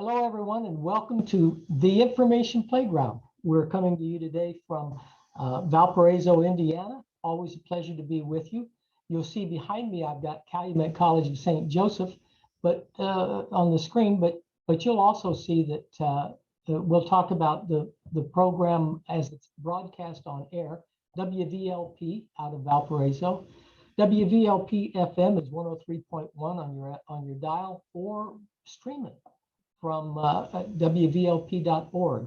Hello, everyone, and welcome to the Information Playground. We're coming to you today from Valparaiso, Indiana. Always a pleasure to be with you. You'll see behind me, I've got Calumet College of St. Joseph, but on the screen. But you'll also see that we'll talk about the program as it's broadcast on air. WVLP out of Valparaiso. WVLP FM is 103.1 on your dial, or stream it from WVLP.org.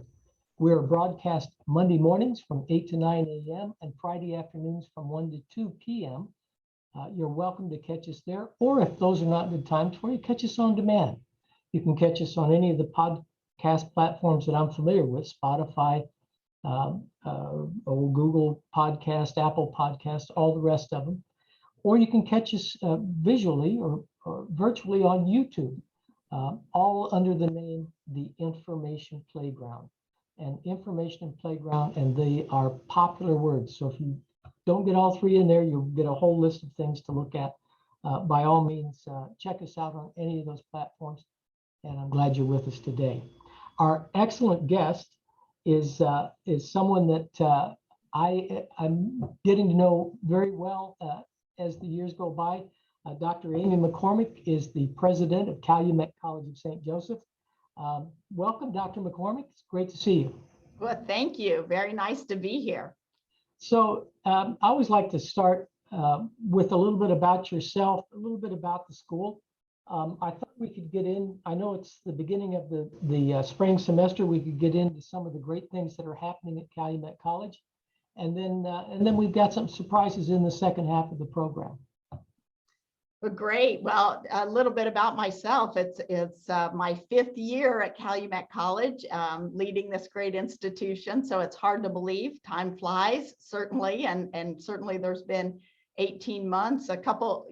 We're broadcast Monday mornings from 8 to 9 a.m. and Friday afternoons from 1 to 2 p.m. You're welcome to catch us there, or if those are not good times for you, catch us on demand. You can catch us on any of the podcast platforms that I'm familiar with, Spotify, Google Podcast, Apple Podcast, all the rest of them. Or you can catch us visually or virtually on YouTube, all under the name The Information Playground. And Information and Playground, and they are popular words. So if you don't get all three in there, you'll get a whole list of things to look at. By all means, check us out on any of those platforms. And I'm glad you're with us today. Our excellent guest is someone that I'm getting to know very well as the years go by. Dr. Amy McCormack is the president of Calumet College of St. Joseph. Welcome, Dr. McCormack. It's great to see you. Well, thank you. Very nice to be here. So I always like to start with a little bit about yourself, a little bit about the school. I thought we could get in. I know it's the beginning of the spring semester. We could get into some of the great things that are happening at Calumet College, and then we've got some surprises in the second half of the program. Well, great. Well, a little bit about myself. It's my 5th year at Calumet College, leading this great institution. So it's hard to believe. Time flies, certainly, and certainly there's been 18 months, a couple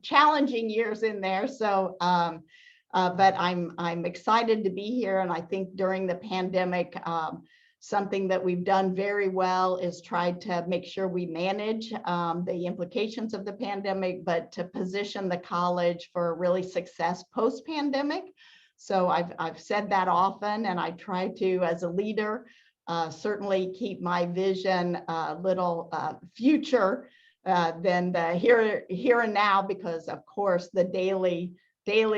challenging years in there. So, but I'm excited to be here, and I think during the pandemic, something that we've done very well is tried to make sure we manage the implications of the pandemic, but to position the college for really success post-pandemic. So I've said that often, and I try to, as a leader, certainly keep my vision a little future than the here and now, because of course the daily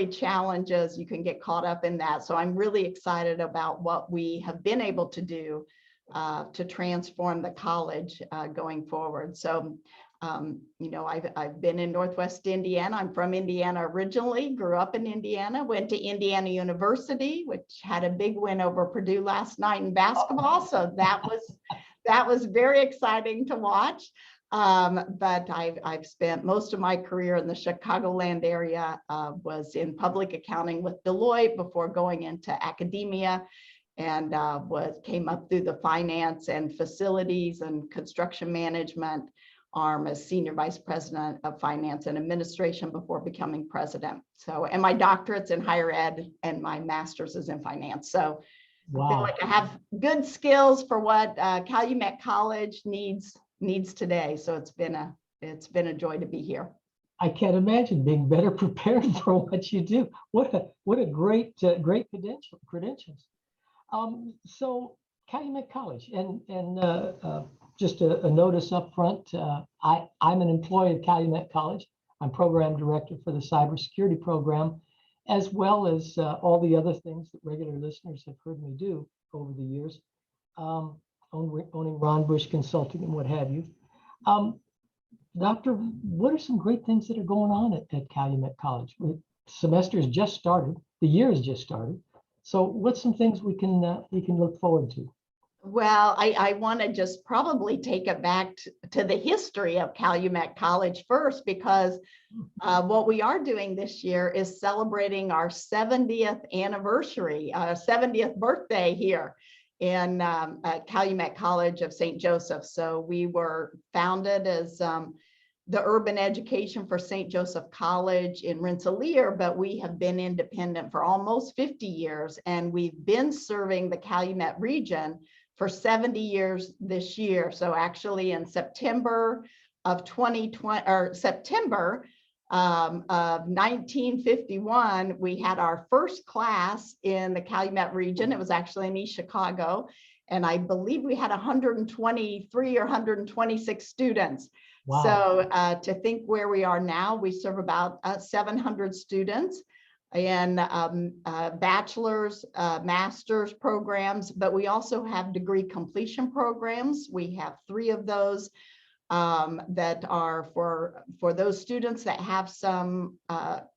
challenges, you can get caught up in that. So I'm really excited about what we have been able to do to transform the college going forward. So, I've been in Northwest Indiana. I'm from Indiana originally, grew up in Indiana, went to Indiana University, which had a big win over Purdue last night in basketball. So that was very exciting to watch. But I've spent most of my career in the Chicagoland area, was in public accounting with Deloitte before going into academia, and came up through the finance and facilities and construction management arm as senior vice president of finance and administration before becoming president. So, and my doctorate's in higher ed and my master's is in finance. So wow. I feel like I have good skills for what Calumet College needs today. So it's been a joy to be here. I can't imagine being better prepared for what you do. What a great credentials. So Calumet College, and just a notice up front, I'm an employee of Calumet College. I'm program director for the cybersecurity program, as well as all the other things that regular listeners have heard me do over the years. Owning Ron Bush Consulting and what have you. Doctor, what are some great things that are going on at Calumet College? Semester has just started, the year has just started. So what's some things we can look forward to? Well, I want to just probably take it back to the history of Calumet College first, because what we are doing this year is celebrating our 70th anniversary, 70th birthday here in Calumet College of St. Joseph. So we were founded as the urban education for St. Joseph College in Rensselaer, but we have been independent for almost 50 years, and we've been serving the Calumet region for 70 years this year. So actually in September of 2020, or September of 1951, we had our first class in the Calumet region. It was actually in East Chicago. And I believe we had 123 or 126 students. Wow. So to think where we are now, we serve about 700 students in bachelor's, master's programs, but we also have degree completion programs. We have 3 of those that are for those students that have some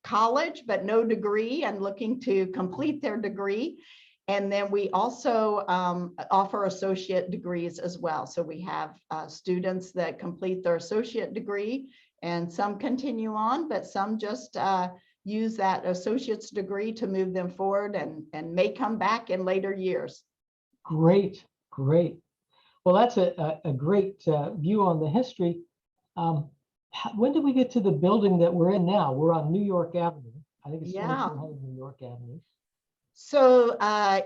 college but no degree and looking to complete their degree. And then we also offer associate degrees as well. So we have students that complete their associate degree, and some continue on, but some just use that associate's degree to move them forward and may come back in later years. Great, great. Well, that's a great view on the history. When did we get to the building that we're in now? We're on New York Avenue. I think it's 2200 New York Avenue. So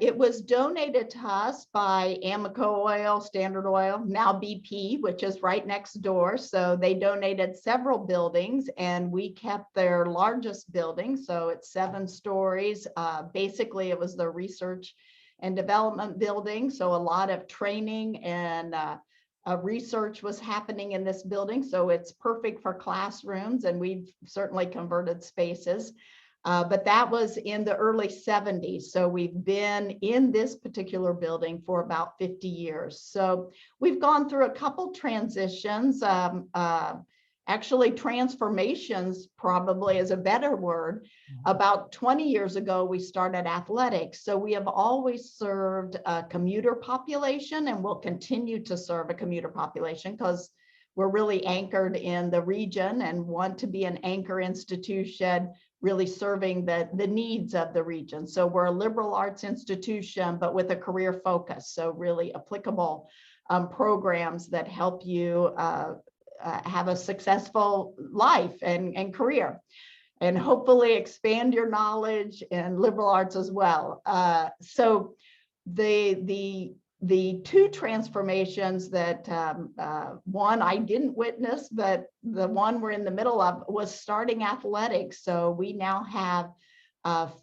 it was donated to us by Amoco Oil, Standard Oil, now BP, which is right next door. So they donated several buildings and we kept their largest building. So it's 7 stories. Basically, it was the research and development building. So a lot of training and research was happening in this building. So it's perfect for classrooms, and we've certainly converted spaces. But that was in the early 70s. So we've been in this particular building for about 50 years. So we've gone through a couple transitions, actually transformations probably is a better word. About 20 years ago, we started athletics. So we have always served a commuter population and will continue to serve a commuter population because we're really anchored in the region and want to be an anchor institution really serving the needs of the region. So we're a liberal arts institution, but with a career focus. So really applicable programs that help you have a successful life and career, and hopefully expand your knowledge in liberal arts as well. So the 2 transformations that one I didn't witness, but the one we're in the middle of was starting athletics. So we now have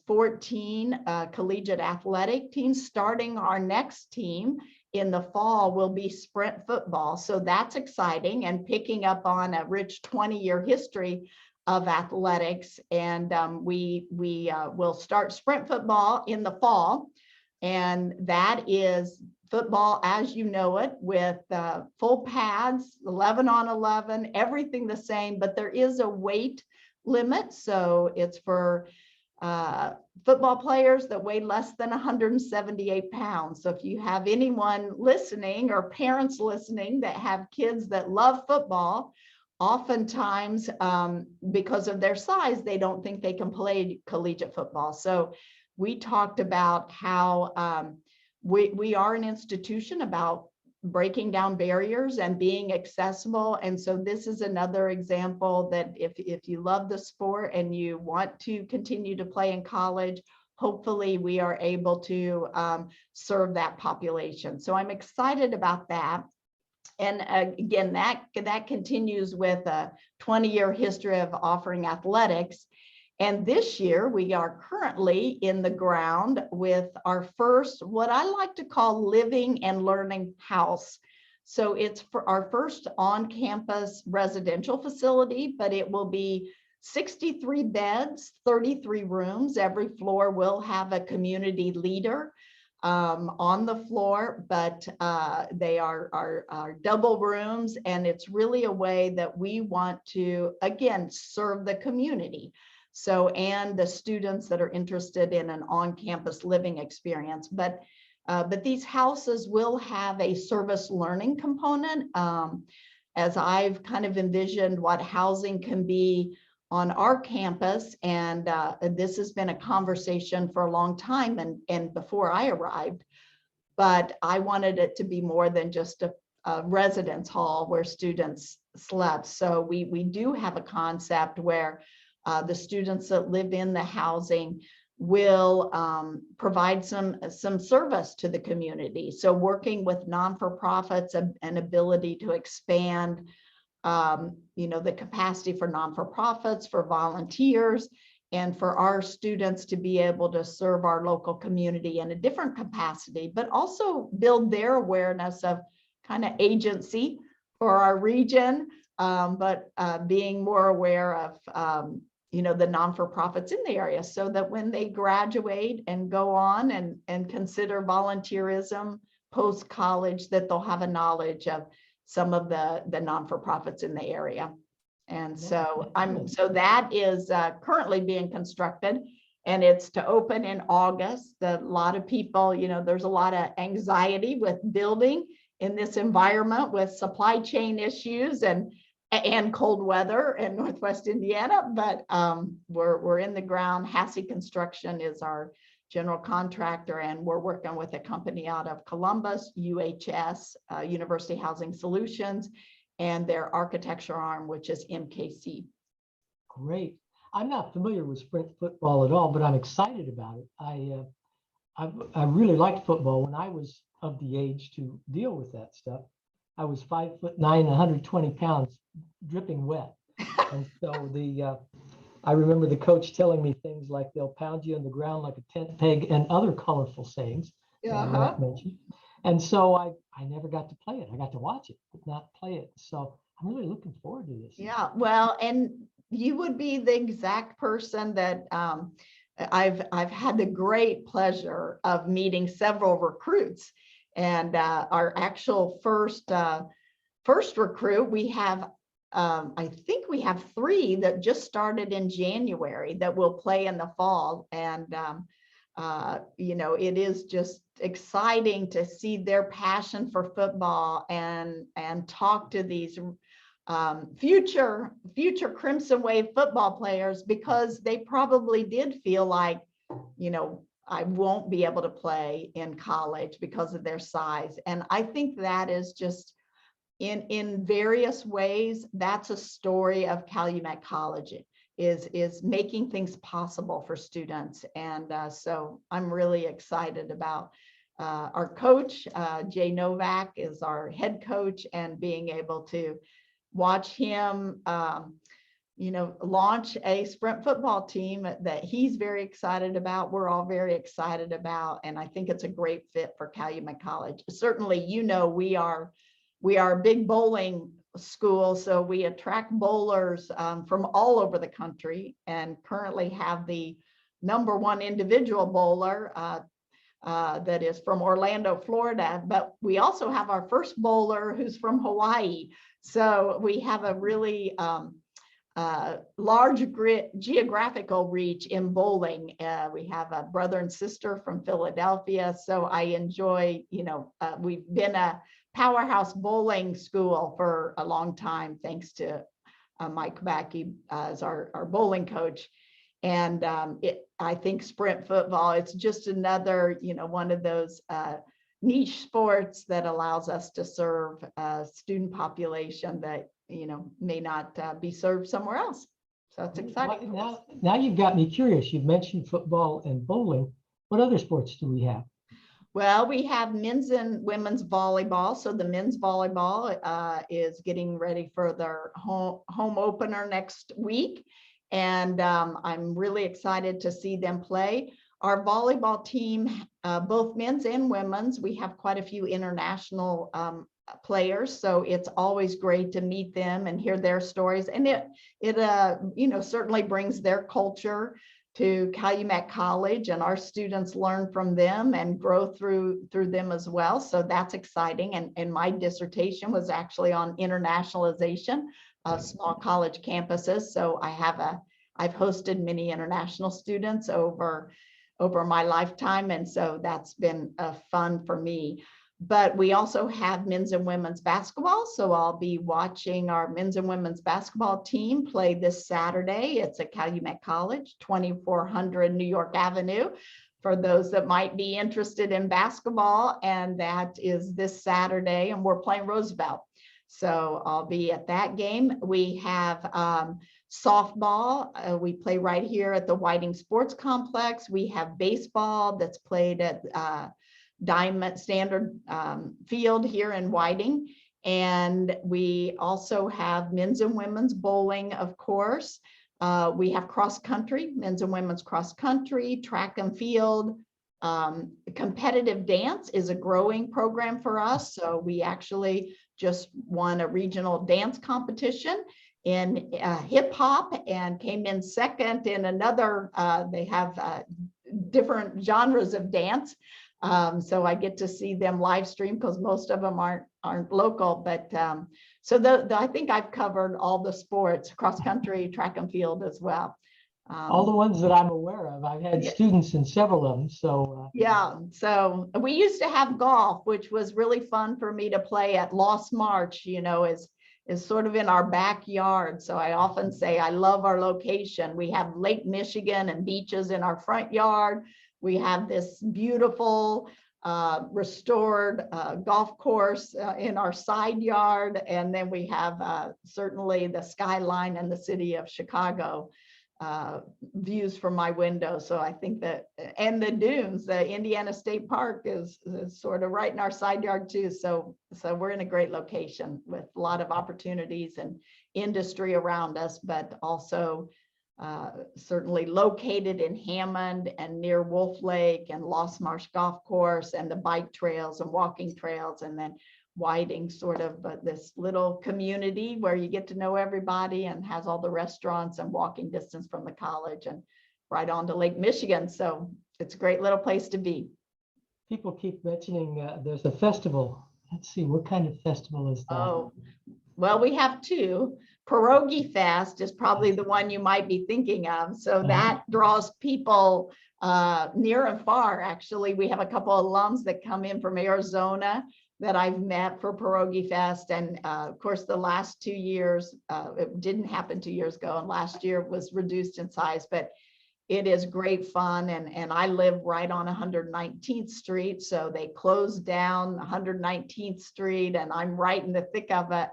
14 collegiate athletic teams. Starting our next team in the fall will be sprint football. So that's exciting and picking up on a rich 20-year history of athletics. And we will start sprint football in the fall. And that is football as you know it, with full pads, 11 on 11, everything the same, but there is a weight limit. So it's for football players that weigh less than 178 pounds. So if you have anyone listening or parents listening that have kids that love football, oftentimes because of their size, they don't think they can play collegiate football. So we talked about how we are an institution about breaking down barriers and being accessible. And so this is another example that if you love the sport and you want to continue to play in college, hopefully we are able to serve that population. So I'm excited about that. And again, that continues with a 20-year history of offering athletics. And this year, we are currently in the ground with our first, what I like to call living and learning house. So it's for our first on-campus residential facility, but it will be 63 beds, 33 rooms. Every floor will have a community leader on the floor, but they are double rooms. And it's really a way that we want to, again, serve the community. So, and the students that are interested in an on-campus living experience, but these houses will have a service learning component. As I've kind of envisioned what housing can be on our campus, and this has been a conversation for a long time and before I arrived, but I wanted it to be more than just a residence hall where students slept. So we do have a concept where the students that live in the housing will provide some service to the community. So working with non-for-profits, an ability to expand the capacity for non-for-profits, for volunteers, and for our students to be able to serve our local community in a different capacity, but also build their awareness of kind of agency for our region, but being more aware of the non-for-profits in the area, so that when they graduate and go on and consider volunteerism post-college, that they'll have a knowledge of some of the non-for-profits in the area. And so that is currently being constructed, and it's to open in August. A lot of people, there's a lot of anxiety with building in this environment with supply chain issues and cold weather in Northwest Indiana, but we're in the ground. Hassey Construction is our general contractor, and we're working with a company out of Columbus, UHS, University Housing Solutions, and their architecture arm, which is MKC. Great. I'm not familiar with sprint football at all, but I'm excited about it. I really liked football when I was of the age to deal with that stuff. I was 5'9", 120 pounds, dripping wet. And so I remember the coach telling me things like they'll pound you on the ground like a tent peg and other colorful sayings that I won't mention. And so I never got to play it. I got to watch it, but not play it. So I'm really looking forward to this. Yeah, well, and you would be the exact person that I've had the great pleasure of meeting several recruits. And our actual first recruit, we have, I think we have 3 that just started in January that will play in the fall. And, it is just exciting to see their passion for football and talk to these future Crimson Wave football players, because they probably did feel like, I won't be able to play in college because of their size. And I think that is just in various ways, that's a story of Calumet College, is making things possible for students. And so I'm really excited about our coach, Jay Novak is our head coach, and being able to watch him launch a sprint football team that he's very excited about. We're all very excited about, and I think it's a great fit for Calumet College. Certainly, we are a big bowling school, so we attract bowlers from all over the country, and currently have the #1 individual bowler that is from Orlando, Florida, but we also have our first bowler who's from Hawaii. So we have a really large geographical reach in bowling. We have a brother and sister from Philadelphia. So I enjoy, we've been a powerhouse bowling school for a long time, thanks to Mike Backey as our bowling coach. And I think sprint football, it's just another, one of those niche sports that allows us to serve a student population that may not be served somewhere else. So it's exciting. Now you've got me curious. You've mentioned football and bowling. What other sports do we have? Well, we have men's and women's volleyball. So the men's volleyball is getting ready for their home opener next week. And I'm really excited to see them play. Our volleyball team, both men's and women's, we have quite a few international players, so it's always great to meet them and hear their stories, and it certainly brings their culture to Calumet College, and our students learn from them and grow through them as well. So that's exciting. And my dissertation was actually on internationalization of small college campuses. So I've hosted many international students over my lifetime, and so that's been fun for me. But we also have men's and women's basketball. So I'll be watching our men's and women's basketball team play this Saturday. It's at Calumet College, 2400 New York Avenue, for those that might be interested in basketball. And that is this Saturday, and we're playing Roosevelt. So I'll be at that game. We have softball. We play right here at the Whiting Sports Complex. We have baseball that's played at Diamond Standard Field here in Whiting. And we also have men's and women's bowling, of course. We have cross country, men's and women's cross country, track and field. Competitive dance is a growing program for us. So we actually just won a regional dance competition in hip hop and came in second in another, they have different genres of dance. So I get to see them live stream because most of them aren't local, but so I think I've covered all the sports, cross country, track and field as well. All the ones that I'm aware of. I've had students in several of them. So yeah, so we used to have golf, which was really fun for me to play at Lost March, you know, is sort of in our backyard. So I often say I love our location. We have Lake Michigan and beaches in our front yard. We have this beautiful restored golf course in our side yard. And then we have certainly the skyline and the city of Chicago views from my window. So I think that, and the dunes, the Indiana State Park is sort of right in our side yard too. So we're in a great location with a lot of opportunities and industry around us, but also certainly located in Hammond and near Wolf Lake and Lost Marsh Golf Course and the bike trails and walking trails, and then Whiting, sort of this little community where you get to know everybody and has all the restaurants and walking distance from the college and right on to Lake Michigan. So it's a great little place to be. People keep mentioning there's a festival. Let's see, what kind of festival is that? Oh, well, we have two. Pierogi Fest is probably the one you might be thinking of. So that draws people near and far. Actually, we have a couple of alums that come in from Arizona that I've met for Pierogi Fest. And of course, the last 2 years, it didn't happen 2 years ago, and last year was reduced in size, but it is great fun. And I live right on 119th Street. So they closed down 119th Street and I'm right in the thick of it.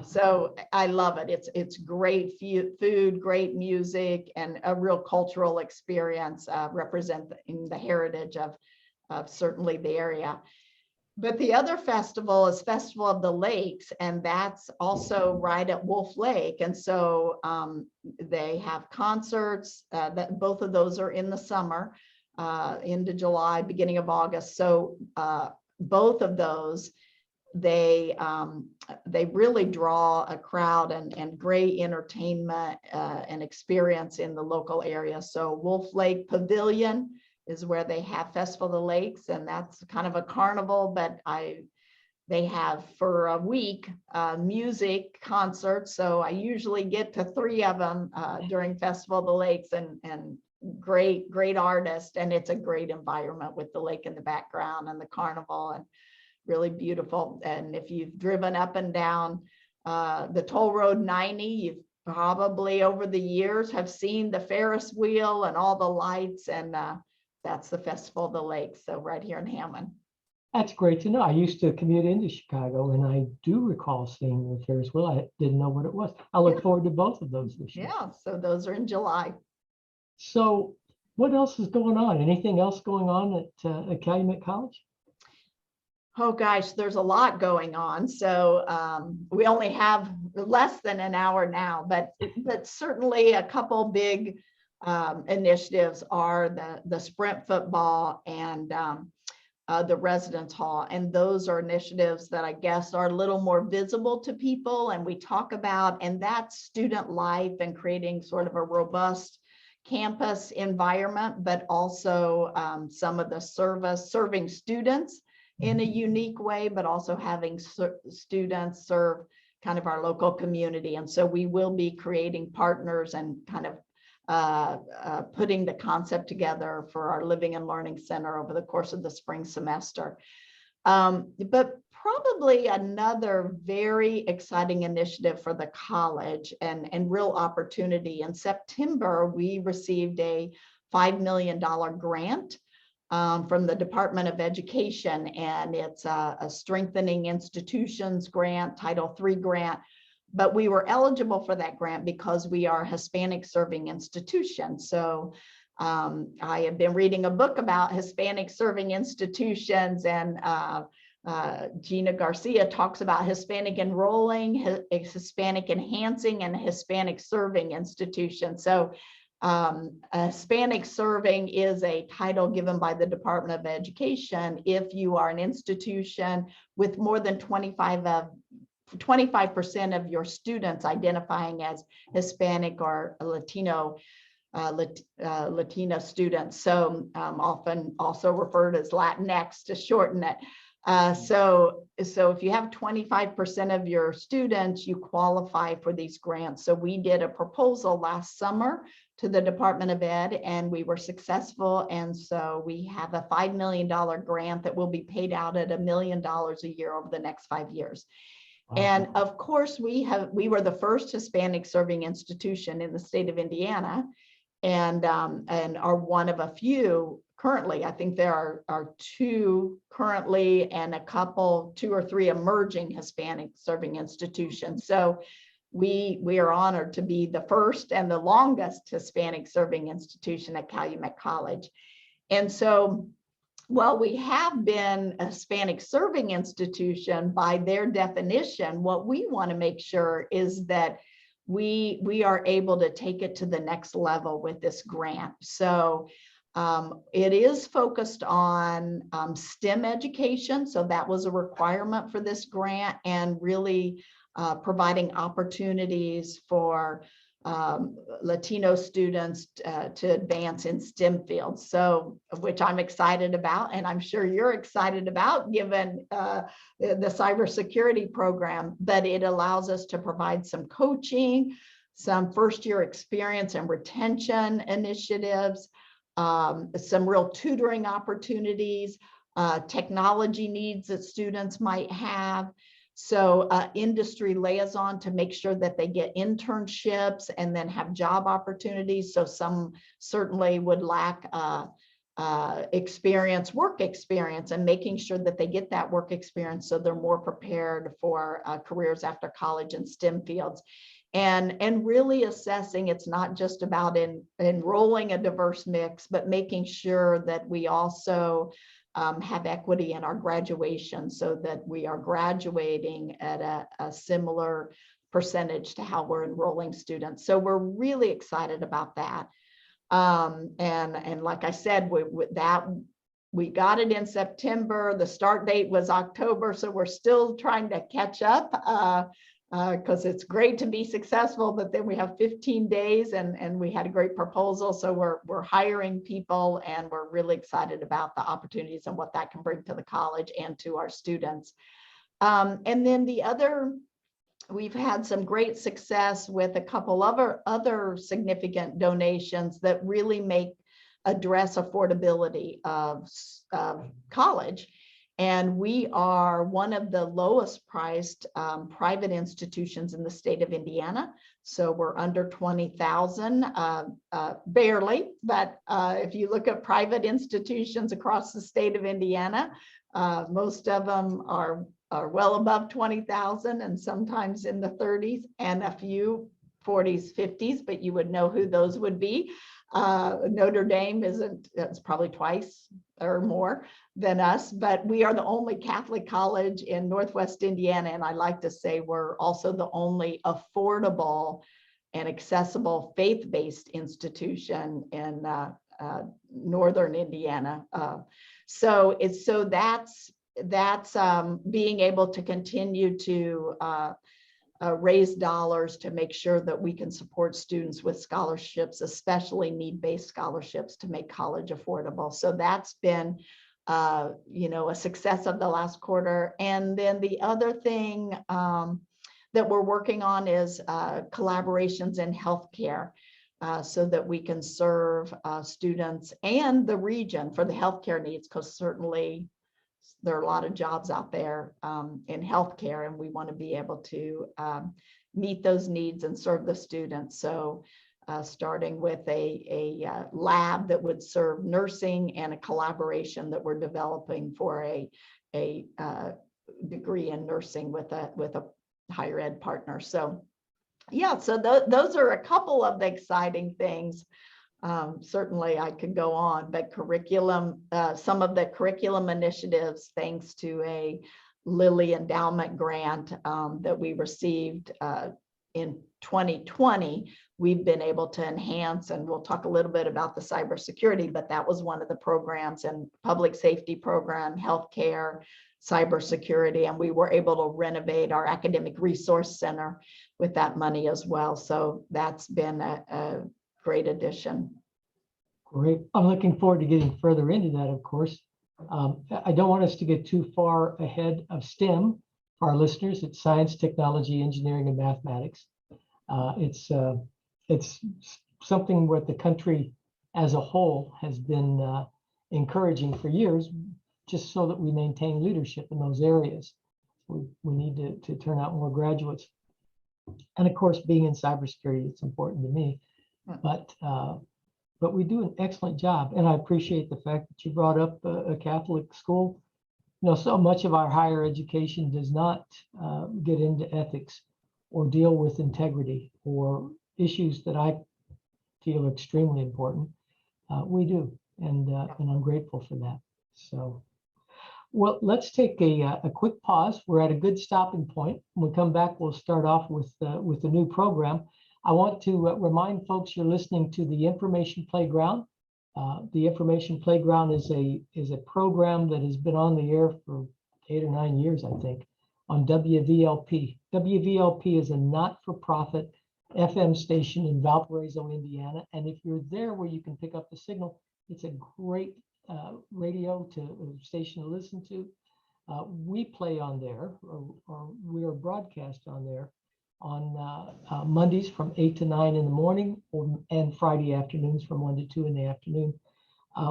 So I love it. It's great food, great music, and a real cultural experience representing the heritage of certainly the area. But the other festival is Festival of the Lakes, and that's also right at Wolf Lake. And so they have concerts, that both of those are in the summer, into July, beginning of August. So both of those, they really draw a crowd and great entertainment and experience in the local area. So Wolf Lake Pavilion is where they have Festival of the Lakes, and that's kind of a carnival, but they have for a week music concerts. So I usually get to 3 of them during Festival of the Lakes, and great artists, and it's a great environment with the lake in the background and the carnival, and really beautiful. And if you've driven up and down the toll road 90, you've probably over the years have seen the Ferris wheel and all the lights, and that's the Festival of the Lakes, so right here in Hammond. That's great to know. I used to commute into Chicago, and I do recall seeing the Ferris wheel. I didn't know what it was. I look forward to both of those this year. Yeah, so those are in July. So what else is going on? Anything else going on at Calumet College? Oh gosh, there's a lot going on. So we only have less than an hour now, but certainly a couple big initiatives are the sprint football and the residence hall. And those are initiatives that I guess are a little more visible to people, and we talk about, and that's student life and creating sort of a robust campus environment, but also some of the serving students in a unique way, but also having students serve kind of our local community. And so we will be creating partners and kind of putting the concept together for our Living and Learning Center over the course of the spring semester. But probably another very exciting initiative for the college and real opportunity. In September, we received a $5 million grant from the Department of Education, and it's a Strengthening Institutions grant, Title III grant. But we were eligible for that grant because we are a Hispanic serving institution. So I have been reading a book about Hispanic serving institutions, and Gina Garcia talks about Hispanic enrolling, Hispanic enhancing, and Hispanic serving institution. So Hispanic serving is a title given by the Department of Education if you are an institution with more than 25% of your students identifying as Hispanic or Latino Latina students. So often also referred as Latinx to shorten it. So if you have 25% of your students, you qualify for these grants. So we did a proposal last summer to the Department of Ed, and we were successful. And so we have a $5 million grant that will be paid out at $1 million a year over the next 5 years. Wow. And of course, we were the first Hispanic serving institution in the state of Indiana, and are one of a few currently. I think there are 2 currently and a couple, 2 or 3 emerging Hispanic serving institutions. So we are honored to be the first and the longest Hispanic serving institution at Calumet College. And so while we have been a Hispanic serving institution by their definition, what we want to make sure is that we are able to take it to the next level with this grant. So it is focused on STEM education. So that was a requirement for this grant, and really providing opportunities for Latino students to advance in STEM fields. So, which I'm excited about, and I'm sure you're excited about, given the cybersecurity program. But it allows us to provide some coaching, some first-year experience and retention initiatives, some real tutoring opportunities, technology needs that students might have. So industry liaison to make sure that they get internships and then have job opportunities. So some certainly would lack work experience, and making sure that they get that work experience so they're more prepared for careers after college in STEM fields. And really assessing, it's not just about enrolling a diverse mix, but making sure that we also have equity in our graduation, so that we are graduating at a similar percentage to how we're enrolling students. So we're really excited about that. And like I said, we got it in September. The start date was October, so we're still trying to catch up. Because it's great to be successful, but then we have 15 days and we had a great proposal. So we're hiring people, and we're really excited about the opportunities and what that can bring to the college and to our students. And then we've had some great success with a couple of other significant donations that really address affordability of college. And we are one of the lowest priced private institutions in the state of Indiana. So we're under 20,000, barely. But if you look at private institutions across the state of Indiana, most of them are well above 20,000, and sometimes in the 30s, and a few 40s, 50s, but you would know who those would be. Notre Dame it's probably twice or more than us, but we are the only Catholic college in Northwest Indiana. And I like to say we're also the only affordable and accessible faith-based institution in Northern Indiana. So that's being able to continue to raise dollars to make sure that we can support students with scholarships, especially need-based scholarships, to make college affordable. So that's been a success of the last quarter. And then the other thing that we're working on is collaborations in healthcare, so that we can serve students and the region for the healthcare needs, because certainly there are a lot of jobs out there in healthcare, and we want to be able to meet those needs and serve the students. So starting with a lab that would serve nursing, and a collaboration that we're developing for a degree in nursing with a higher ed partner. So yeah, so those are a couple of the exciting things Certainly I could go on, but curriculum, some of the curriculum initiatives, thanks to a Lilly Endowment grant that we received in 2020, we've been able to enhance, and we'll talk a little bit about the cybersecurity, but that was one of the programs, and public safety program, healthcare, cybersecurity, and we were able to renovate our academic resource center with that money as well. So that's been a great addition. Great. I'm looking forward to getting further into that, of course. I don't want us to get too far ahead of STEM for our listeners. It's science, technology, engineering, and mathematics. It's something what the country as a whole has been encouraging for years, just so that we maintain leadership in those areas. We need to turn out more graduates. And of course, being in cybersecurity, it's important to me. But we do an excellent job. And I appreciate the fact that you brought up a Catholic school. You know, so much of our higher education does not get into ethics or deal with integrity or issues that I feel extremely important. We do, and I'm grateful for that. So, well, let's take a quick pause. We're at a good stopping point. When we come back, we'll start off with the new program. I want to remind folks you're listening to the Information Playground. The Information Playground is a program that has been on the air for 8 or 9 years, I think, on WVLP. WVLP is a not-for-profit FM station in Valparaiso, Indiana. And if you're there where you can pick up the signal, it's a great radio station to listen to. We play on there, or we are broadcast on there on Mondays from 8 to 9 in the morning, and Friday afternoons from 1 to 2 in the afternoon.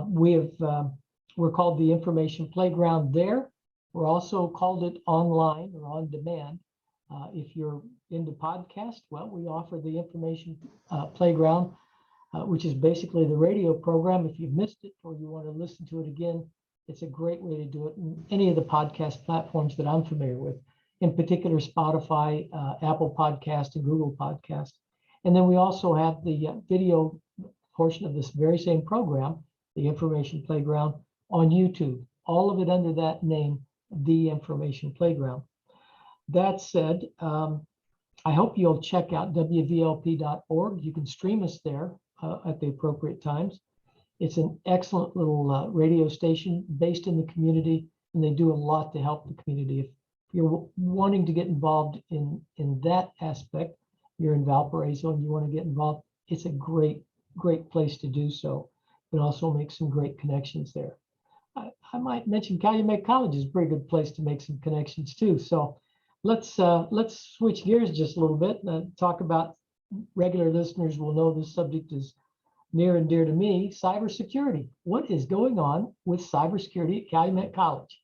We're called the Information Playground there. We're also called it online or on demand. If you're into podcast, well, we offer the Information Playground, which is basically the radio program. If you've missed it or you want to listen to it again, it's a great way to do it in any of the podcast platforms that I'm familiar with. In particular, Spotify, Apple Podcast, and Google Podcast. And then we also have the video portion of this very same program, the Information Playground, on YouTube. All of it under that name, the Information Playground. That said, I hope you'll check out wvlp.org. You can stream us there at the appropriate times. It's an excellent little radio station based in the community, and they do a lot to help the community. If you're wanting to get involved in that aspect, you're in Valparaiso and you want to get involved, it's a great place to do so. But also make some great connections there. I might mention Calumet College is a pretty good place to make some connections too. So let's switch gears just a little bit and talk about, regular listeners will know this subject is near and dear to me, cybersecurity. What is going on with cybersecurity at Calumet College?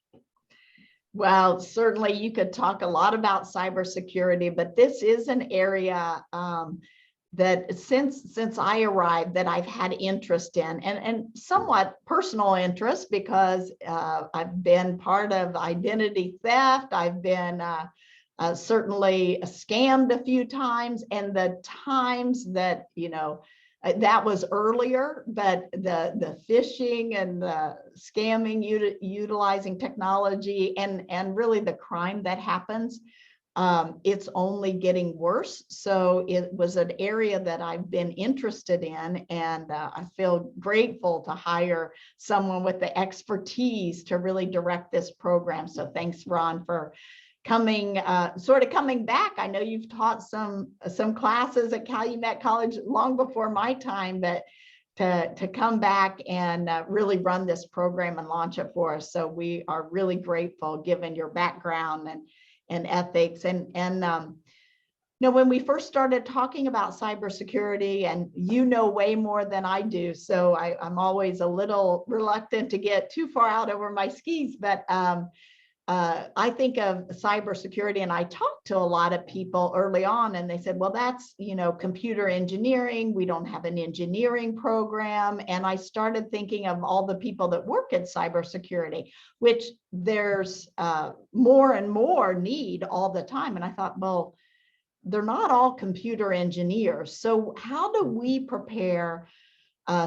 Well, certainly you could talk a lot about cybersecurity, but this is an area that since I arrived that I've had interest in, and somewhat personal interest, because I've been part of identity theft. I've been certainly scammed a few times, and the times that, that was earlier, but the phishing and the scamming utilizing technology and really the crime that happens, it's only getting worse. So it was an area that I've been interested in, and I feel grateful to hire someone with the expertise to really direct this program. So thanks, Ron, for coming back. I know you've taught some classes at Calumet College long before my time, but to come back and really run this program and launch it for us. So we are really grateful, given your background and ethics. And when we first started talking about cybersecurity, and way more than I do, so I'm always a little reluctant to get too far out over my skis, but I think of cybersecurity, and I talked to a lot of people early on, and they said, well, that's, computer engineering. We don't have an engineering program. And I started thinking of all the people that work at cybersecurity, which there's more and more need all the time. And I thought, well, they're not all computer engineers. So how do we prepare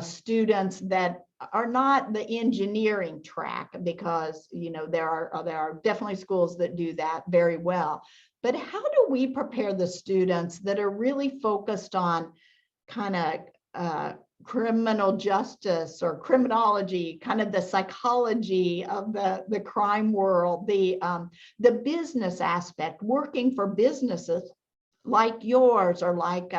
students that are not the engineering track, because there are definitely schools that do that very well. But how do we prepare the students that are really focused on kind of criminal justice or criminology, kind of the psychology of the crime world, the business aspect, working for businesses like yours, or like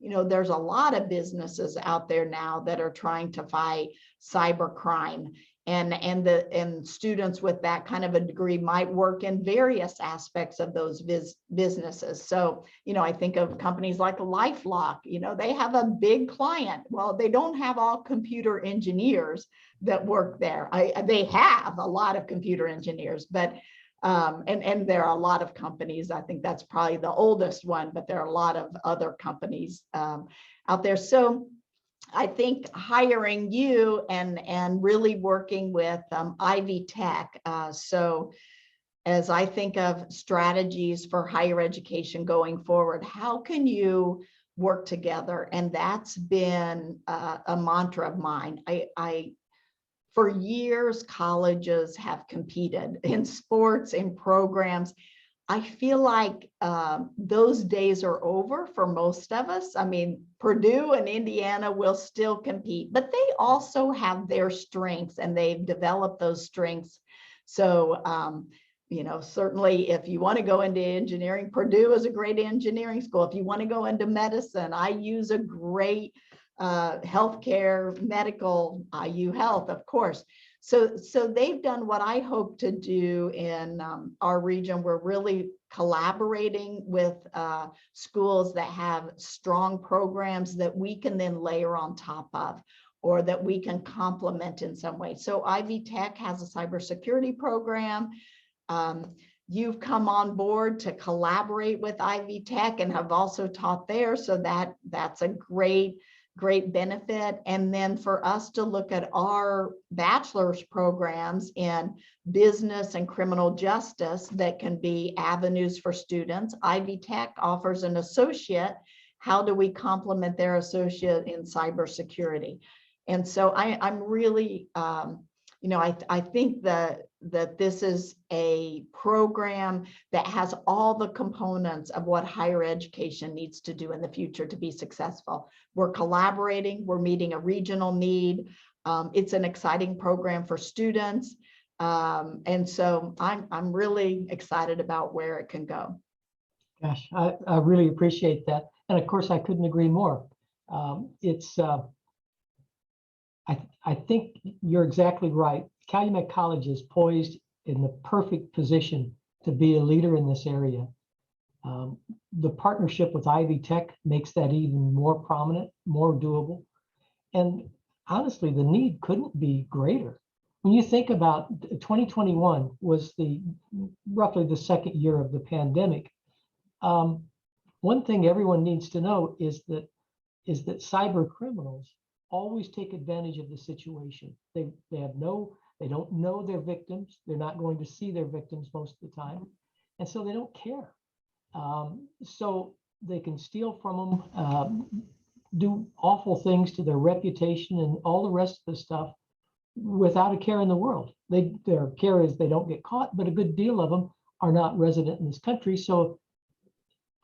there's a lot of businesses out there now that are trying to fight cyber crime, and students with that kind of a degree might work in various aspects of those businesses. So, I think of companies like LifeLock, they have a big client. Well, they don't have all computer engineers that work there. They have a lot of computer engineers, but and there are a lot of companies. I think that's probably the oldest one, but there are a lot of other companies out there. So I think hiring you and really working with Ivy Tech. So as I think of strategies for higher education going forward, how can you work together? And that's been a mantra of mine. For years, colleges have competed in sports, in programs. I feel like those days are over for most of us. I mean, Purdue and Indiana will still compete, but they also have their strengths, and they've developed those strengths. So, certainly if you want to go into engineering, Purdue is a great engineering school. If you want to go into medicine, IU's a great healthcare, medical, IU Health, of course. So they've done what I hope to do in our region. We're really collaborating with schools that have strong programs that we can then layer on top of, or that we can complement in some way. So Ivy Tech has a cybersecurity program. You've come on board to collaborate with Ivy Tech and have also taught there. So that's a great benefit. And then for us to look at our bachelor's programs in business and criminal justice that can be avenues for students. Ivy Tech offers an associate. How do we complement their associate in cybersecurity? And so I'm really, I think that this is a program that has all the components of what higher education needs to do in the future to be successful. We're collaborating, we're meeting a regional need. It's an exciting program for students. And so I'm really excited about where it can go. Gosh, I really appreciate that. And of course, I couldn't agree more. I think you're exactly right. Calumet College is poised in the perfect position to be a leader in this area. The partnership with Ivy Tech makes that even more prominent, more doable. And honestly, the need couldn't be greater. When you think about 2021 was roughly the second year of the pandemic. One thing everyone needs to know is that cyber criminals always take advantage of the situation. They don't know their victims. They're not going to see their victims most of the time. And so they don't care. So they can steal from them, do awful things to their reputation and all the rest of the stuff without a care in the world. Their care is they don't get caught, but a good deal of them are not resident in this country. So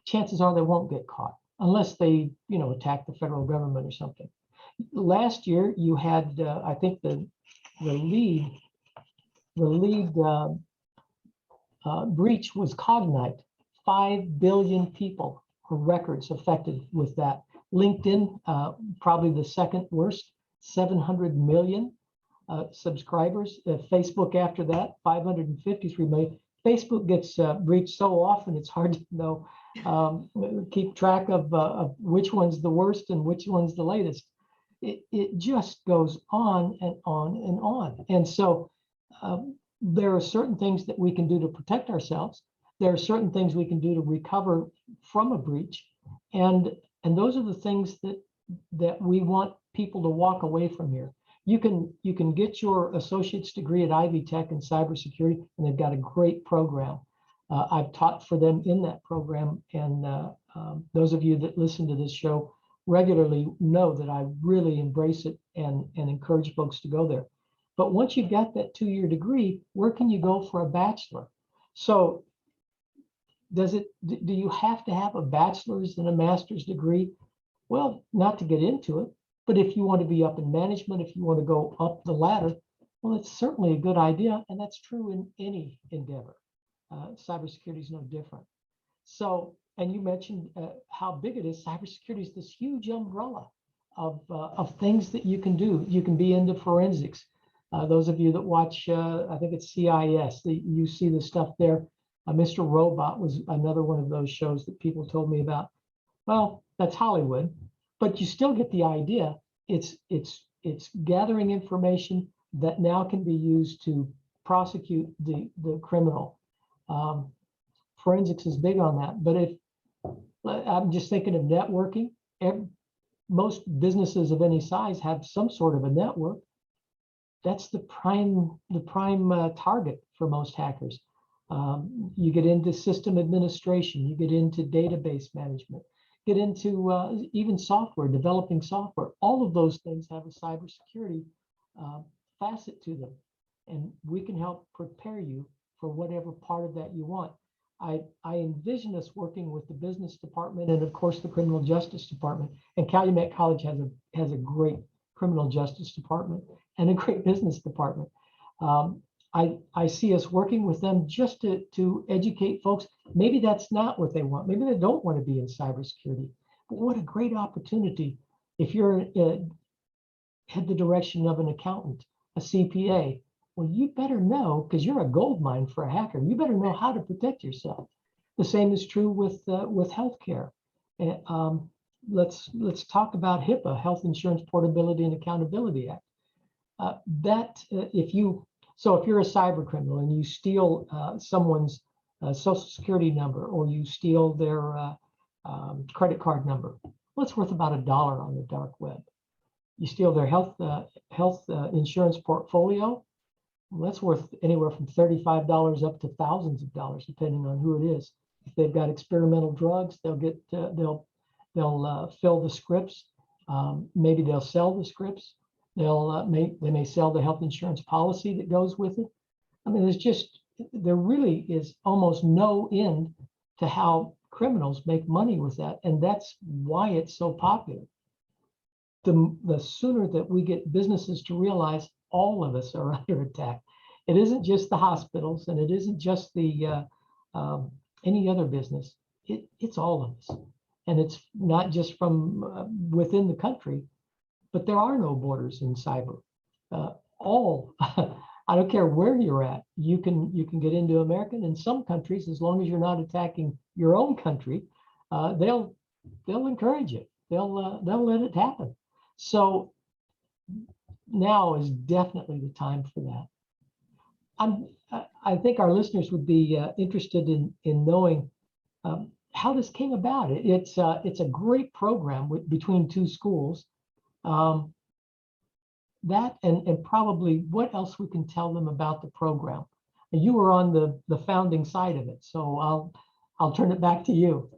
chances are they won't get caught unless they, attack the federal government or something. Last year, you had, I think the lead breach was Cognite. 5 billion people or records affected with that. LinkedIn, probably the second worst, 700 million subscribers. Facebook after that, 553 million. Facebook gets breached so often, it's hard to know, keep track of which one's the worst and which one's the latest. It just goes on and on and on. And so there are certain things that we can do to protect ourselves. There are certain things we can do to recover from a breach. And those are the things that we want people to walk away from here. You can get your associate's degree at Ivy Tech in cybersecurity, and they've got a great program. I've taught for them in that program. And those of you that listen to this show regularly know that I really embrace it and encourage folks to go there. But once you've got that 2-year degree, where can you go for a bachelor? So do you have to have a bachelor's and a master's degree? Well, not to get into it, but if you want to be up in management, if you want to go up the ladder, well, it's certainly a good idea. And that's true in any endeavor. Cybersecurity is no different. So, and you mentioned how big it is. Cybersecurity is this huge umbrella of things that you can do. You can be into forensics. Those of you that watch, I think it's CIS, you see the stuff there. Mr. Robot was another one of those shows that people told me about. Well, that's Hollywood, but you still get the idea. It's gathering information that now can be used to prosecute the criminal. Forensics is big on that, but if I'm just thinking of networking, most businesses of any size have some sort of a network. That's the prime target for most hackers. You get into system administration, you get into database management, get into even software, developing software. All of those things have a cybersecurity facet to them. And we can help prepare you for whatever part of that you want. I envision us working with the business department and of course the criminal justice department. And Calumet College has a great criminal justice department and a great business department. I see us working with them just to educate folks. Maybe that's not what they want. Maybe they don't want to be in cybersecurity. But what a great opportunity if you're head the direction of an accountant, a CPA. Well, you better know, because you're a gold mine for a hacker. You better know how to protect yourself. The same is true with healthcare. Let's talk about HIPAA, Health Insurance Portability and Accountability Act. If you're a cyber criminal and you steal someone's social security number or you steal their credit card number, well, it's worth about $1 on the dark web. You steal their health insurance portfolio, well, that's worth anywhere from $35 up to thousands of dollars, depending on who it is. If they've got experimental drugs, they'll fill the scripts. Maybe they'll sell the scripts. They may sell the health insurance policy that goes with it. I mean, there really is almost no end to how criminals make money with that. And that's why it's so popular. The sooner that we get businesses to realize all of us are under attack. It isn't just the hospitals and it isn't just the any other business. It's all of us. And it's not just from within the country, but there are no borders in cyber. I don't care where you're at, you can get into America. In some countries, as long as you're not attacking your own country, they'll encourage it. They'll let it happen. So now is definitely the time for that. I think our listeners would be interested in knowing how this came about. It's a great program between two schools. That and probably what else we can tell them about the program. And you were on the founding side of it, so I'll turn it back to you.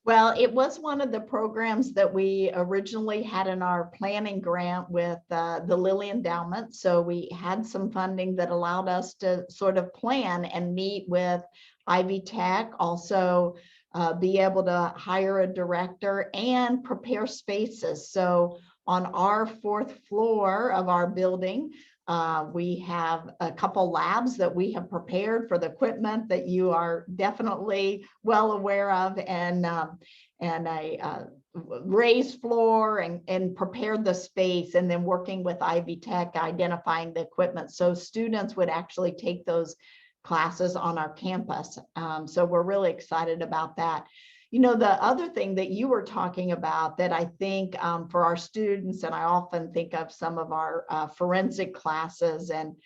Well, it was one of the programs that we originally had in our planning grant with the Lilly Endowment. So we had some funding that allowed us to sort of plan and meet with Ivy Tech, also be able to hire a director and prepare spaces. So on our 4th floor of our building, we have a couple labs that we have prepared for the equipment that you are definitely well aware of, and a raised floor and prepared the space, and then working with Ivy Tech, identifying the equipment. So students would actually take those classes on our campus. So we're really excited about that. You know, the other thing that you were talking about that I think for our students, and I often think of some of our forensic classes, and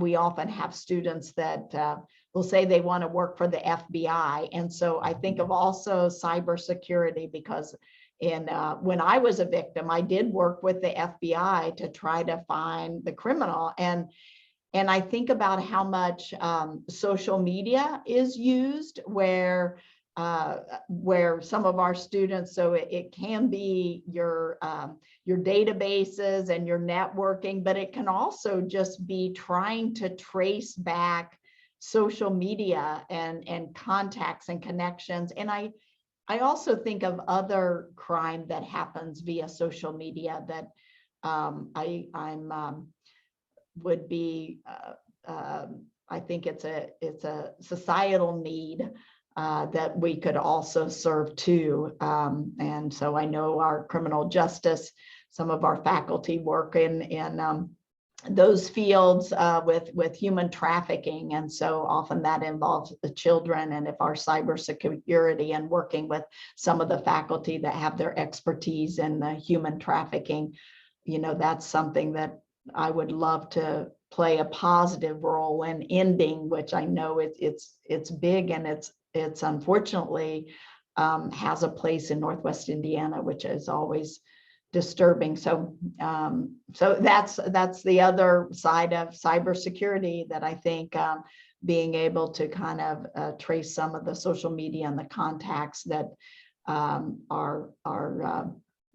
we often have students that will say they want to work for the FBI. And so I think of also cybersecurity, because when I was a victim, I did work with the FBI to try to find the criminal. And I think about how much social media is used, where where some of our students, so it can be your databases and your networking, but it can also just be trying to trace back social media and contacts and connections. And I also think of other crime that happens via social media that would be I think it's a societal need that we could also serve too. And so I know our criminal justice, some of our faculty work in those fields with human trafficking. And so often that involves the children. And if our cybersecurity and working with some of the faculty that have their expertise in the human trafficking, that's something that I would love to play a positive role in ending, which I know it's big, and it's unfortunately has a place in Northwest Indiana, which is always disturbing. So that's the other side of cybersecurity that I think being able to kind of trace some of the social media and the contacts that are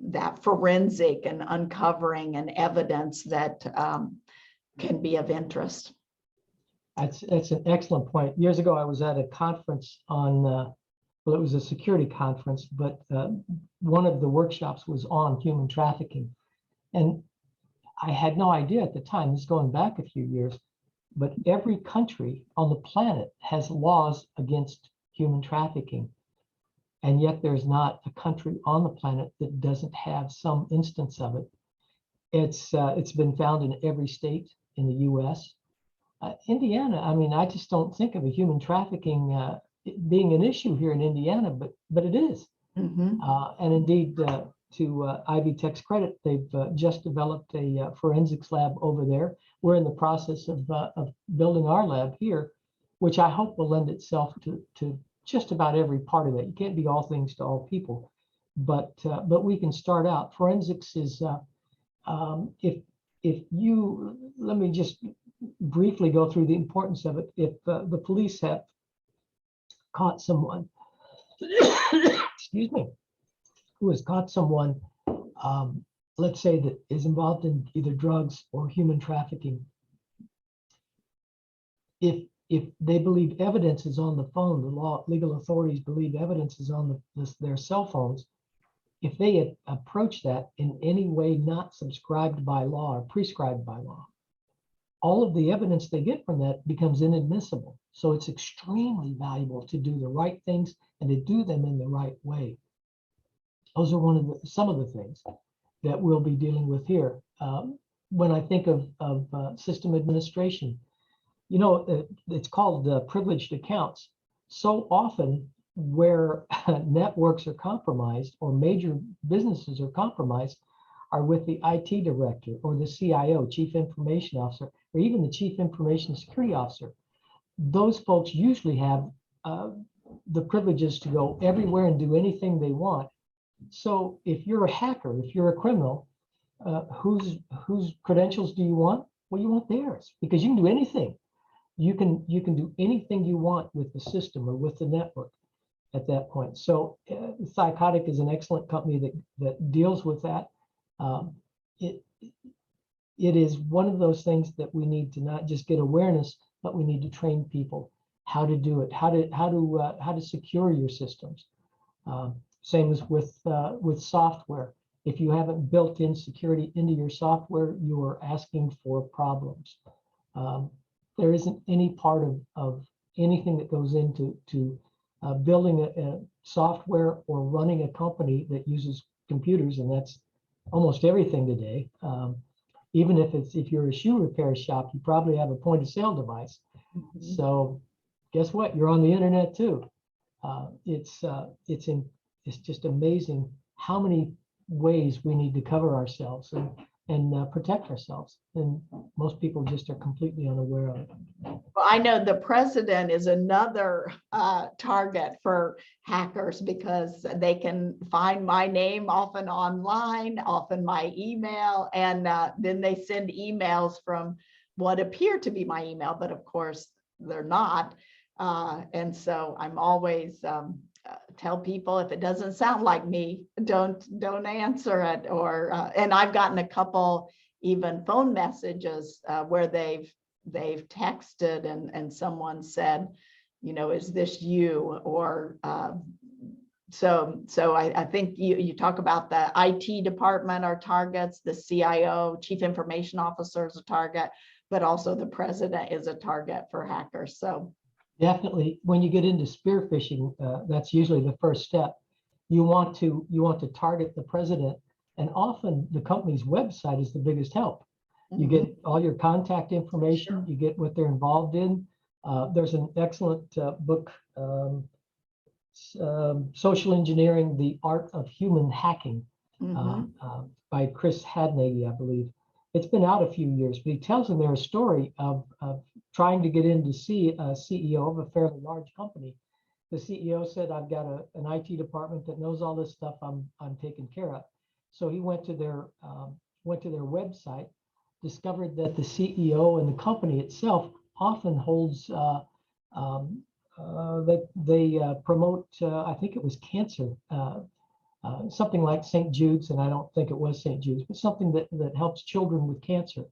that forensic and uncovering and evidence that can be of interest. That's an excellent point. Years ago, I was at a conference on, well, it was a security conference, but one of the workshops was on human trafficking. And I had no idea at the time, this is going back a few years, but every country on the planet has laws against human trafficking. And yet there's not a country on the planet that doesn't have some instance of it. It's been found in every state in the US. Indiana, I mean, I just don't think of a human trafficking being an issue here in Indiana, but it is. Mm-hmm. And indeed, to Ivy Tech's credit, they've just developed a forensics lab over there. We're in the process of building our lab here, which I hope will lend itself to just about every part of it. You can't be all things to all people, but we can start out. Forensics is if you, let me just briefly go through the importance of it. If the police have caught someone, excuse me, who has caught someone, let's say that is involved in either drugs or human trafficking, if they believe evidence is on the phone, the legal authorities believe evidence is on their cell phones, if they approach that in any way not subscribed by law or prescribed by law, all of the evidence they get from that becomes inadmissible. So it's extremely valuable to do the right things and to do them in the right way. Those are some of the things that we'll be dealing with here. When I think of system administration, it's called privileged accounts. So often where networks are compromised or major businesses are compromised are with the IT director or the CIO, Chief Information Officer, or even the Chief Information Security Officer. Those folks usually have the privileges to go everywhere and do anything they want. So if you're a hacker, if you're a criminal, whose credentials do you want? Well, you want theirs, because you can do anything. You can do anything you want with the system or with the network at that point. So Psychotic is an excellent company that deals with that. It is one of those things that we need to not just get awareness, but we need to train people how to do it, how to secure your systems. Same as with software. If you haven't built in security into your software, you are asking for problems. There isn't any part of anything that goes into building a software or running a company that uses computers, and that's almost everything today. Even if you're a shoe repair shop, you probably have a point of sale device. Mm-hmm. So guess what? You're on the internet too. It's just amazing how many ways we need to cover ourselves and protect ourselves. And most people just are completely unaware of it. Well, I know the president is another target for hackers because they can find my name often online, often my email, and then they send emails from what appear to be my email, but of course they're not. And so I'm always tell people if it doesn't sound like me, don't answer it. Or and I've gotten a couple even phone messages where they've texted and someone said, is this you? Or so I think you talk about the IT department are targets, the CIO, Chief Information Officer is a target, but also the president is a target for hackers. So definitely, when you get into spear phishing, that's usually the first step. You want to target the president, and often the company's website is the biggest help. You get all your contact information, Sure. you get what they're involved in. There's an excellent book, Social Engineering, the Art of Human Hacking, by Chris Hadnagy, I believe. It's been out a few years, but he tells in there a story of trying to get in to see a CEO of a fairly large company. The CEO said, I've got an IT department that knows all this stuff I'm taking care of. So he went to their website, discovered that the CEO and the company itself often holds they promote, I think it was cancer, something like St. Jude's, and I don't think it was St. Jude's, but something that helps children with cancer.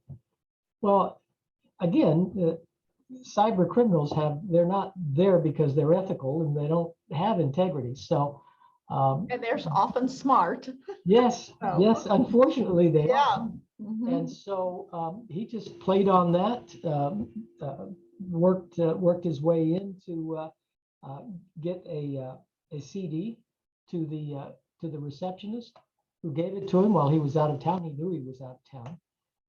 Well, again, cyber criminals they're not there because they're ethical and they don't have integrity. So, and they're often smart. Yes, yes, unfortunately they are. And so he just played on that, worked his way in to get a CD to the receptionist, who gave it to him while he was out of town. He knew he was out of town.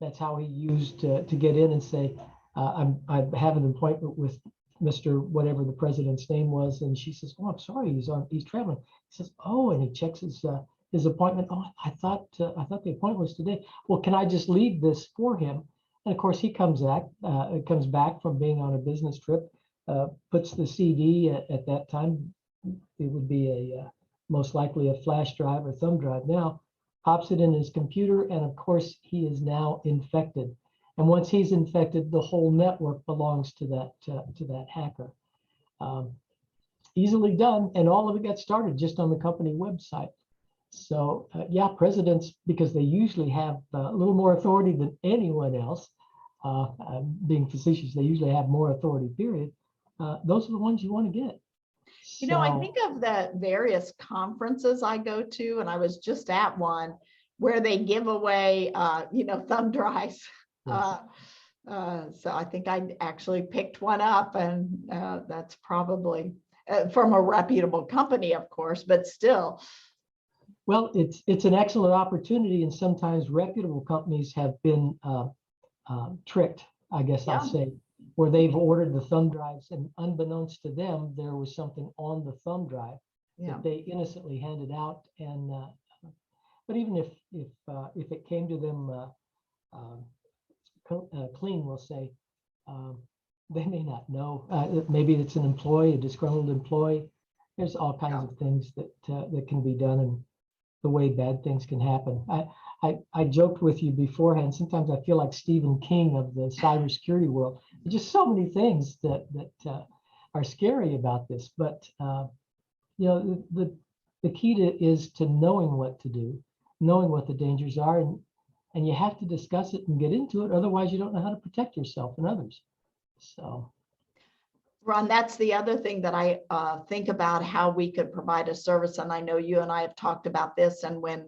That's how he used to get in and say, I have an appointment with Mr. whatever the president's name was. And she says, oh, I'm sorry, he's traveling. He says, oh, and he checks his appointment. Oh, I thought the appointment was today. Well, can I just leave this for him? And of course, he comes back from being on a business trip, puts the CD at that time. It would be most likely a flash drive or thumb drive now, pops it in his computer, and of course, he is now infected. And once he's infected, the whole network belongs to that hacker. Easily done, and all of it got started just on the company website. So yeah, presidents, because they usually have a little more authority than anyone else, being facetious, they usually have more authority, period. Those are the ones you want to get. I think of the various conferences I go to, and I was just at one where they give away, thumb drives. Yes. So I think I actually picked one up, and that's probably from a reputable company, of course, but still. Well, it's an excellent opportunity, and sometimes reputable companies have been tricked, I guess I'll say, where they've ordered the thumb drives, and unbeknownst to them, there was something on the thumb drive that they innocently handed out. And but even if it came to them clean, we'll say, they may not know. Maybe it's an employee, a disgruntled employee. There's all kinds of things that can be done, and the way bad things can happen. I joked with you beforehand. Sometimes I feel like Stephen King of the cybersecurity world. There's just so many things that are scary about this. But the key is to knowing what to do, knowing what the dangers are, and you have to discuss it and get into it. Otherwise, you don't know how to protect yourself and others. So. Ron, that's the other thing that I think about, how we could provide a service. And I know you and I have talked about this, and when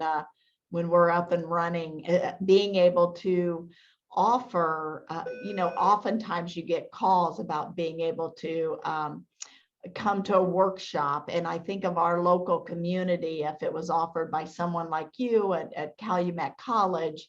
we're up and running, being able to offer, oftentimes you get calls about being able to come to a workshop. And I think of our local community, if it was offered by someone like you at Calumet College,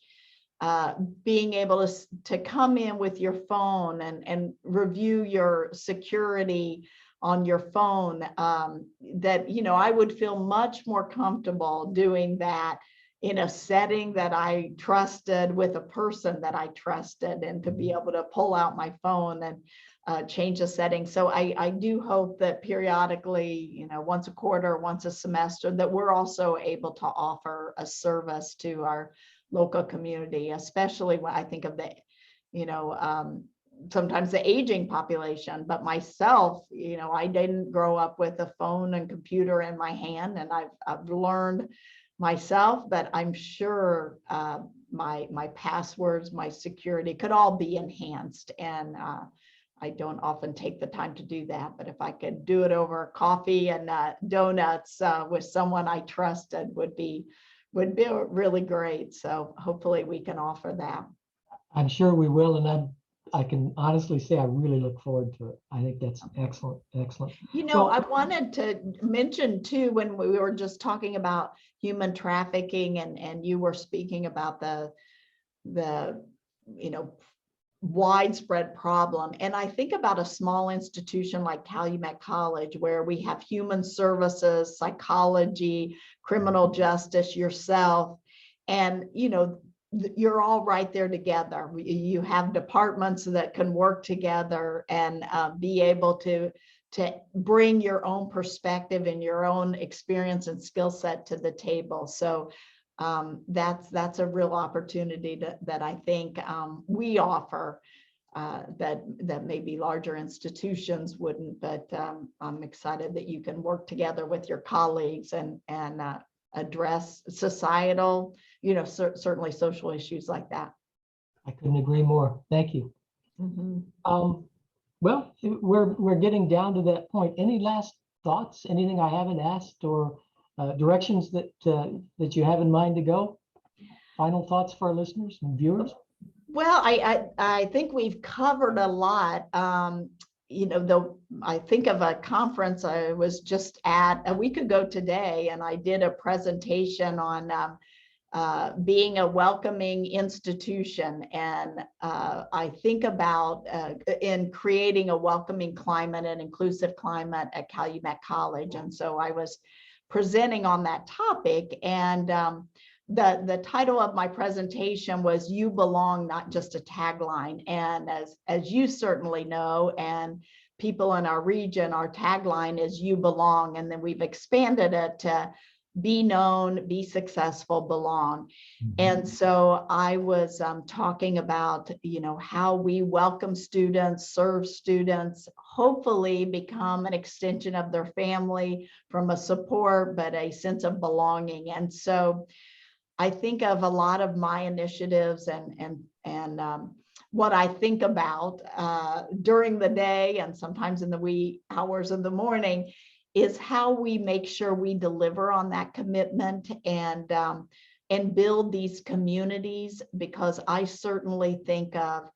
being able to come in with your phone and review your security on your phone, that, I would feel much more comfortable doing that in a setting that I trusted, with a person that I trusted, and to be able to pull out my phone and change the setting. So I do hope that periodically, once a quarter, once a semester, that we're also able to offer a service to our local community, especially when I think of the, sometimes the aging population, but myself, I didn't grow up with a phone and computer in my hand, and I've learned myself, but I'm sure my passwords, my security could all be enhanced. And I don't often take the time to do that, but if I could do it over coffee and donuts with someone I trusted would be really great. So hopefully we can offer that. I'm sure we will, and I can honestly say I really look forward to it. I think that's excellent, excellent. Well, I wanted to mention too, when we were just talking about human trafficking, and you were speaking about the widespread problem. And I think about a small institution like Calumet College, where we have human services, psychology, criminal justice, yourself, and you're all right there together. You have departments that can work together and be able to bring your own perspective and your own experience and skill set to the table. So that's a real opportunity that I think we offer that maybe larger institutions wouldn't. But I'm excited that you can work together with your colleagues and address societal, certainly social issues like that. I couldn't agree more. Thank you. Mm-hmm. Well, we're getting down to that point. Any last thoughts? Anything I haven't asked, or directions that you have in mind to go? Final thoughts for our listeners and viewers? Well, I think we've covered a lot. Though I think of a conference I was just at a week ago today, and I did a presentation on being a welcoming institution. And I think about in creating a welcoming climate and inclusive climate at Calumet College. And so I was presenting on that topic, and the title of my presentation was "You Belong, Not Just a Tagline." And as you certainly know, and people in our region, our tagline is "You Belong," and then we've expanded it to "Be Known, Be Successful, Belong." Mm-hmm. And so I was talking about how we welcome students, serve students, hopefully become an extension of their family from a support, but a sense of belonging. And so I think of a lot of my initiatives and what I think about during the day and sometimes in the wee hours of the morning is how we make sure we deliver on that commitment and build these communities, because I certainly think of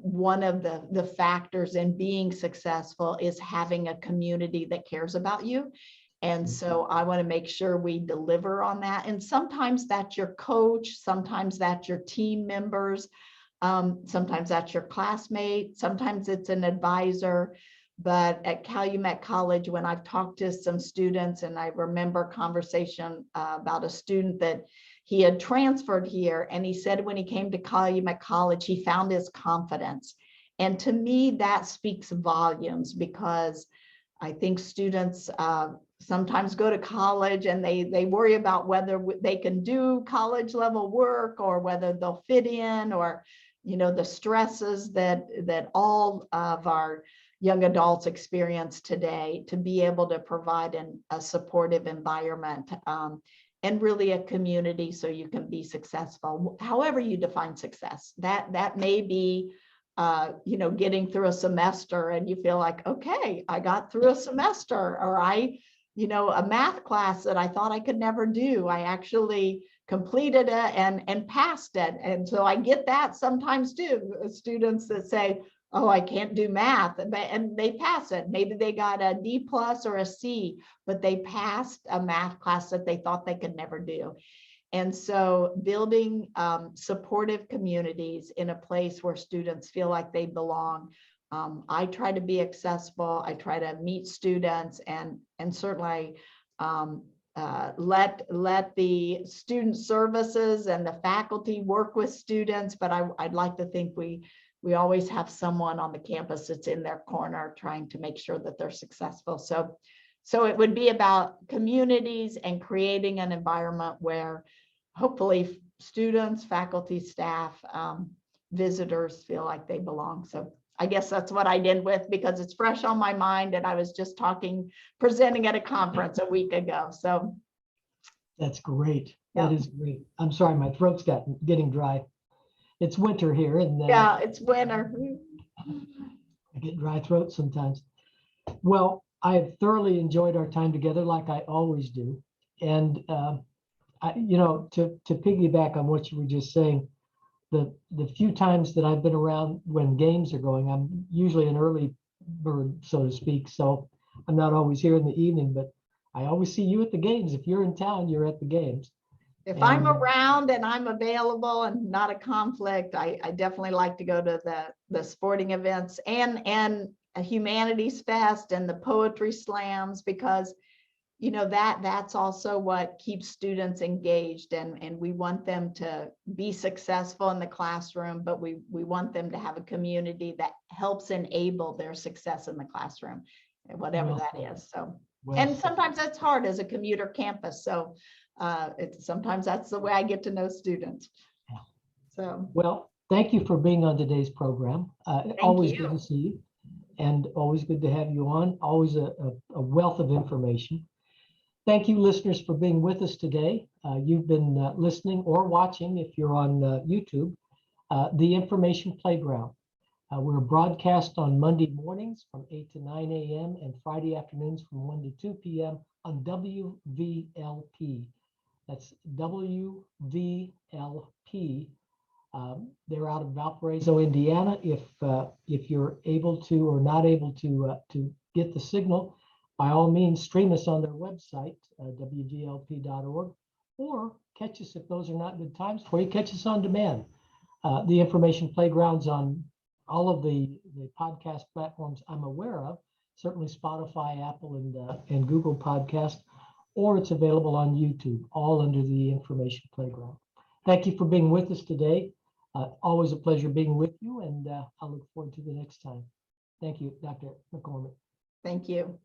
one of the factors in being successful is having a community that cares about you. And so I want to make sure we deliver on that. And sometimes that's your coach, sometimes that's your team members, sometimes that's your classmate, sometimes it's an advisor. But at Calumet College, when I've talked to some students, and I remember a conversation about a student that he had transferred here, and he said when he came to Calumet College, he found his confidence. And to me, that speaks volumes, because I think students sometimes go to college and they worry about whether they can do college level work or whether they'll fit in, or the stresses that all of our young adults experience today, to be able to provide a supportive environment and really a community so you can be successful, however you define success. That may be getting through a semester and you feel like, okay, I got through a semester, or a math class that I thought I could never do, I actually completed it and passed it. And so I get that sometimes too, students that say, oh, I can't do math, and they pass it. Maybe they got a D+ or a C, but they passed a math class that they thought they could never do. And so building supportive communities in a place where students feel like they belong. I try to be accessible. I try to meet students and certainly let the student services and the faculty work with students. But I'd like to think we always have someone on the campus that's in their corner trying to make sure that they're successful. So it would be about communities and creating an environment where hopefully students, faculty, staff visitors feel like they belong. So I guess that's what I did with, because it's fresh on my mind, and I was just presenting at a conference a week ago. So That's great. Yeah. That is great. I'm sorry, my throat's getting dry. It's winter here, and yeah, it's winter. I get dry throat sometimes. Well, I have thoroughly enjoyed our time together, like I always do. And to piggyback on what you were just saying, the few times that I've been around when games are going, I'm usually an early bird, so to speak. So I'm not always here in the evening, but I always see you at the games. If you're in town, you're at the games. If I'm around and I'm available and not a conflict, I definitely like to go to the sporting events and a humanities fest and the poetry slams, because that's also what keeps students engaged, and we want them to be successful in the classroom, but we want them to have a community that helps enable their success in the classroom, whatever that is. So, and sometimes that's hard as a commuter campus. So sometimes that's the way I get to know students. So, well, thank you for being on today's program. Always you. good to see you, and always good to have you on. Always a wealth of information. Thank you, listeners, for being with us today. You've been listening or watching, if you're on YouTube, the Information Playground. We're broadcast on Monday mornings from 8 to 9 a.m. and Friday afternoons from 1 to 2 p.m. on WVLP. That's WVLP. They're out of Valparaiso, Indiana. If you're able to or not able to get the signal, by all means, stream us on their website, wvlp.org, or catch us if those are not good times for you. Catch us on demand. The Information Playground's on all of the podcast platforms I'm aware of, certainly Spotify, Apple, and Google Podcast, or it's available on YouTube, all under the Information Playground. Thank you for being with us today. Always a pleasure being with you, and I look forward to the next time. Thank you, Dr. McCormack. Thank you.